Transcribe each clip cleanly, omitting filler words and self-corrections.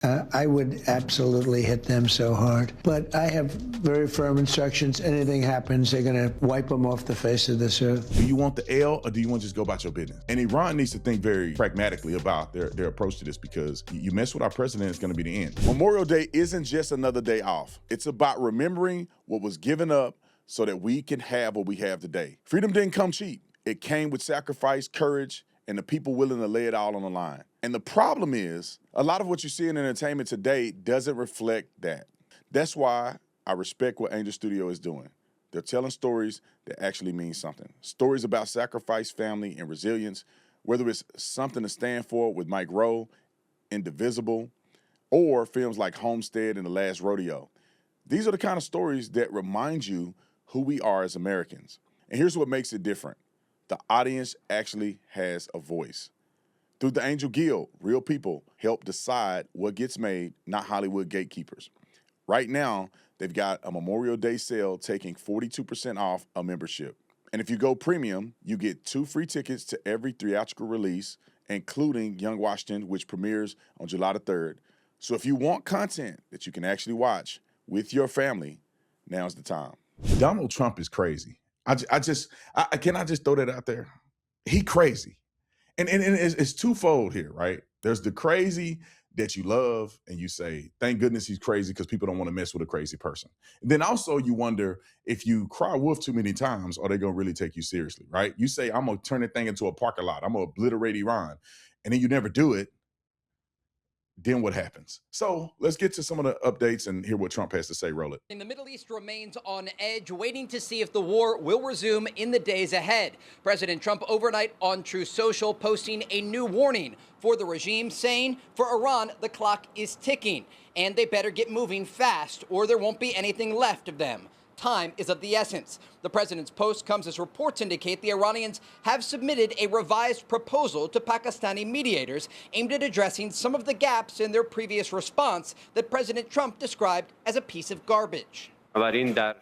I would absolutely hit them so hard. But I have very firm instructions. Anything happens, they're going to wipe them off the face of this earth. Do you want the L or do you want to just go about your business? And Iran needs to think very pragmatically about their approach to this, because you mess with our president, it's going to be the end. Memorial Day isn't just another day off. It's about remembering what was given up so that we can have what we have today. Freedom didn't come cheap. It came with sacrifice, courage, and the people willing to lay it all on the line. And the problem is, a lot of what you see in entertainment today doesn't reflect that. That's why I respect what Angel Studio is doing. They're telling stories that actually mean something. Stories about sacrifice, family, and resilience, whether it's Something to Stand For with Mike Rowe, Indivisible, or films like Homestead and The Last Rodeo. These are the kind of stories that remind you who we are as Americans. And here's what makes it different. The audience actually has a voice. Through the Angel Guild, real people help decide what gets made, not Hollywood gatekeepers. Right now, they've got a Memorial Day sale taking 42% off a membership. And if you go premium, you get 2 free tickets to every theatrical release, including Young Washington, which premieres on July the 3rd. So if you want content that you can actually watch with your family, now's the time. Donald Trump is crazy. Can I just throw that out there? He crazy. And it's twofold here, right? There's the crazy that you love and you say, thank goodness he's crazy because people don't want to mess with a crazy person. And then also you wonder, if you cry wolf too many times, are they going to really take you seriously, right? You say, I'm going to turn that thing into a parking lot. I'm going to obliterate Iran. And then you never do it. Then what happens? So let's get to some of the updates and hear what Trump has to say. Roll it. The Middle East remains on edge, waiting to see if the war will resume in the days ahead. President Trump overnight on Truth Social posting a new warning for the regime, saying for Iran, the clock is ticking and they better get moving fast or there won't be anything left of them. Time is of the essence. The president's post comes as reports indicate the Iranians have submitted a revised proposal to Pakistani mediators aimed at addressing some of the gaps in their previous response that President Trump described as a piece of garbage.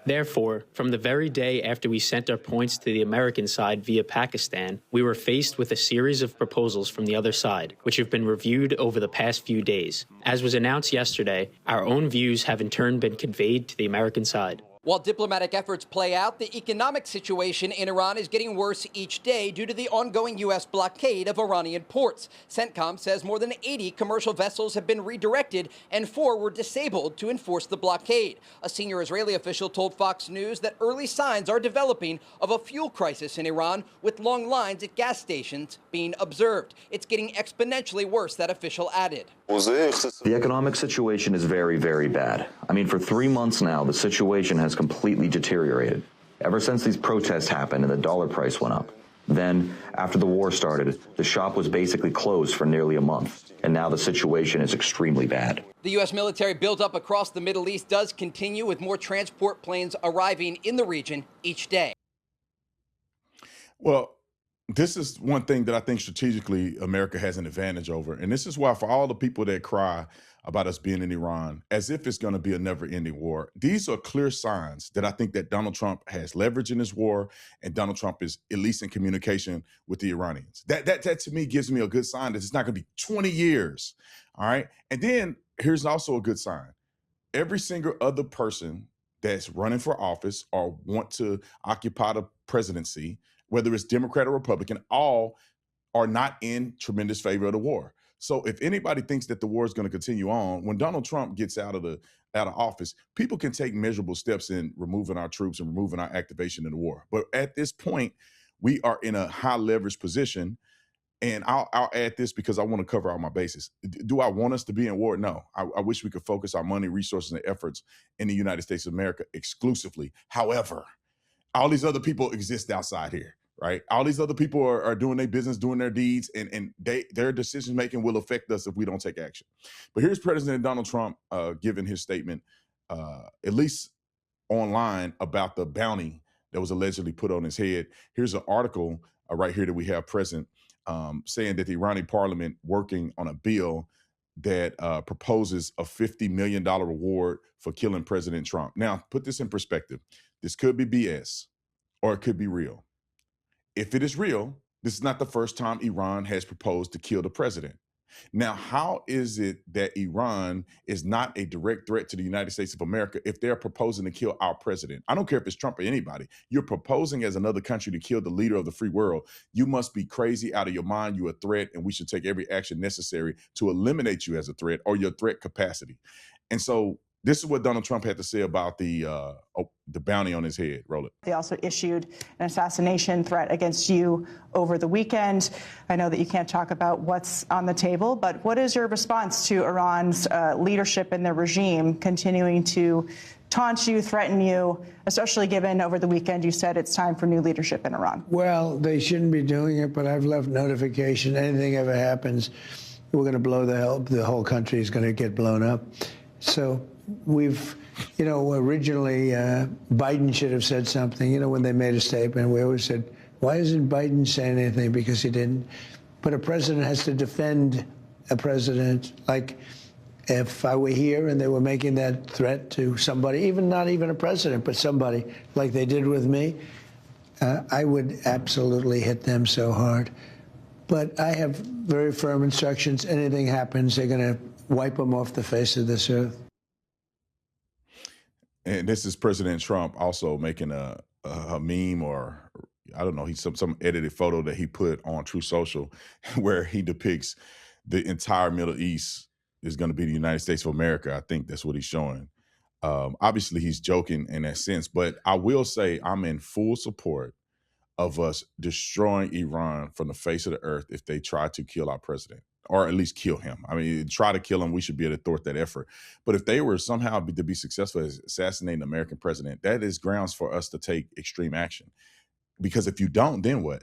Therefore, from the very day after we sent our points to the American side via Pakistan, we were faced with a series of proposals from the other side, which have been reviewed over the past few days. As was announced yesterday, our own views have in turn been conveyed to the American side. While diplomatic efforts play out, the economic situation in Iran is getting worse each day due to the ongoing U.S. blockade of Iranian ports. CENTCOM says more than 80 commercial vessels have been redirected and 4 were disabled to enforce the blockade. A senior Israeli official told Fox News that early signs are developing of a fuel crisis in Iran, with long lines at gas stations being observed. It's getting exponentially worse, that official added. The economic situation is very, very bad. I mean, for 3 months now, the situation has completely deteriorated. Ever since these protests happened and the dollar price went up. Then, after the war started, the shop was basically closed for nearly a month. And now the situation is extremely bad. The U.S. military buildup across the Middle East does continue, with more transport planes arriving in the region each day. Well, this is one thing that I think strategically America has an advantage over. And this is why, for all the people that cry about us being in Iran, as if it's going to be a never-ending war, these are clear signs that I think that Donald Trump has leverage in this war, and Donald Trump is at least in communication with the Iranians. That to me gives me a good sign that it's not going to be 20 years. All right. And then here's also a good sign. Every single other person that's running for office or want to occupy the presidency, whether it's Democrat or Republican, all are not in tremendous favor of the war. So if anybody thinks that the war is going to continue on, when Donald Trump gets out of office, people can take measurable steps in removing our troops and removing our activation in the war. But at this point, we are in a high leverage position. And I'll add this because I want to cover all my bases. Do I want us to be in war? No. I wish we could focus our money, resources, and efforts in the United States of America exclusively. However, all these other people exist outside here, right? All these other people are doing their business, doing their deeds, and their decision-making will affect us if we don't take action. But here's President Donald Trump giving his statement, at least online, about the bounty that was allegedly put on his head. Here's an article right here that we have present saying that the Iranian parliament working on a bill that proposes a $50 million reward for killing President Trump. Now, put this in perspective. This could be BS or it could be real. If it is real, this is not the first time Iran has proposed to kill the president. Now, how is it that Iran is not a direct threat to the United States of America if they're proposing to kill our president? I don't care if it's Trump or anybody. You're proposing as another country to kill the leader of the free world. You must be crazy out of your mind. You're a threat, and we should take every action necessary to eliminate you as a threat or your threat capacity. And so this is what Donald Trump had to say about the bounty on his head. Roll it. They also issued an assassination threat against you over the weekend. I know that you can't talk about what's on the table, but what is your response to Iran's leadership and their regime continuing to taunt you, threaten you, especially given over the weekend you said it's time for new leadership in Iran? Well, they shouldn't be doing it, but I've left notification. Anything ever happens, we're going to blow the whole country is going to get blown up. So we've, originally Biden should have said something, when they made a statement. We always said, why isn't Biden saying anything? Because he didn't. But a president has to defend a president. Like if I were here and they were making that threat to somebody, not even a president, but somebody like they did with me, I would absolutely hit them so hard. But I have very firm instructions. Anything happens, they're going to wipe them off the face of this earth. And this is President Trump also making a meme, or I don't know, he's some edited photo that he put on True Social where he depicts the entire Middle East is going to be the United States of America. I think that's what he's showing. Obviously, he's joking in that sense, but I will say I'm in full support of us destroying Iran from the face of the earth if they try to kill our president, or at least kill him. I mean, try to kill him, we should be able to thwart that effort. But if they were somehow to be successful as assassinating an American president, that is grounds for us to take extreme action. Because if you don't, then what?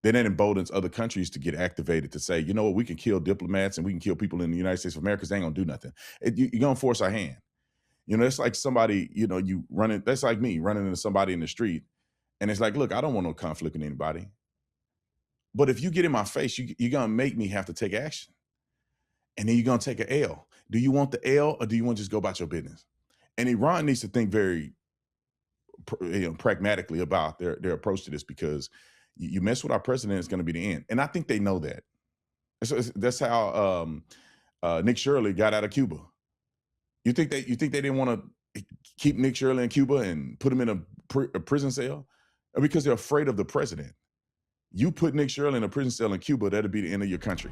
Then it emboldens other countries to get activated to say, you know what, we can kill diplomats and we can kill people in the United States of America, they ain't gonna do nothing. You're gonna force our hand. It's like somebody, that's like me running into somebody in the street. And it's like, look, I don't want no conflict with anybody. But if you get in my face, you're going to make me have to take action. And then you're going to take an L. Do you want the L, or do you want to just go about your business? And Iran needs to think very pragmatically about their approach to this, because you mess with our president, it's going to be the end. And I think they know that. That's how Nick Shirley got out of Cuba. You think they didn't want to keep Nick Shirley in Cuba and put him in a prison cell? Because they're afraid of the president. You put Nick Shirley in a prison cell in Cuba, that'll be the end of your country.